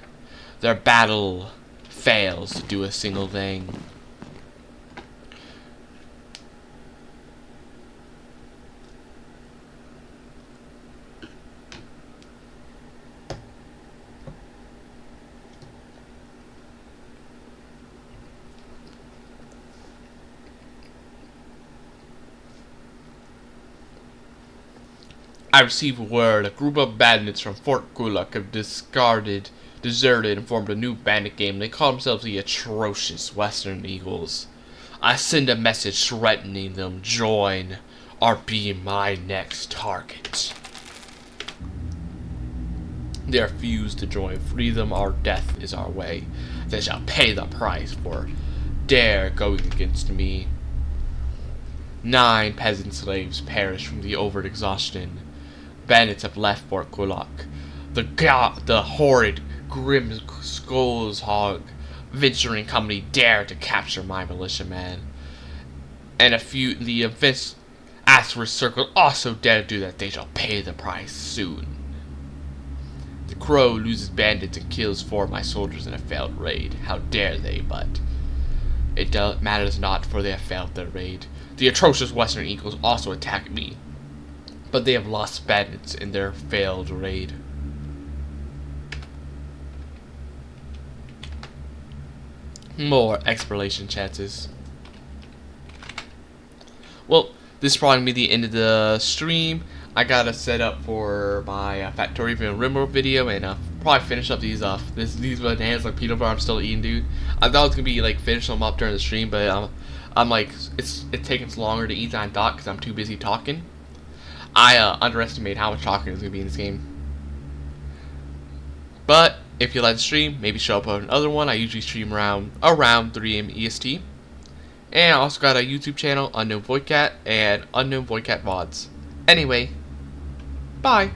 Their battle fails to do a single thing. I received word a group of bandits from Fort Gulak have deserted, and formed a new bandit game. They call themselves the Atrocious Western Eagles. I send a message threatening them. Join or be my next target. They refuse to join. Freedom or death is our way. They shall pay the price for dare going against me. 9 peasant slaves perished from the overexhaustion. Bandits have left Fort Kulak. The horrid, grim skulls hog venturing company dare to capture my militiaman. And the events Asterisk Circle also dare to do that. They shall pay the price soon. The Crow loses bandits and kills 4 of my soldiers in a failed raid. How dare they, but it matters not, for they have failed their raid. The Atrocious Western Eagles also attack me, but they have lost bandits in their failed raid. More exploration chances. Well, this is probably going to be the end of the stream. I gotta set up for my Factorial Rimworld video, and probably finish up these these bananas like peanut butter I'm still eating, dude. I thought it was gonna be like finish them up during the stream, but I'm like it's taking longer to eat than I thought because I'm too busy talking. I underestimated how much talking is gonna be in this game. But if you like the stream, maybe show up on another one. I usually stream around 3 AM EST. And I also got a YouTube channel, UnknownVoidCat, and UnknownVoidCat VODs. Anyway, bye.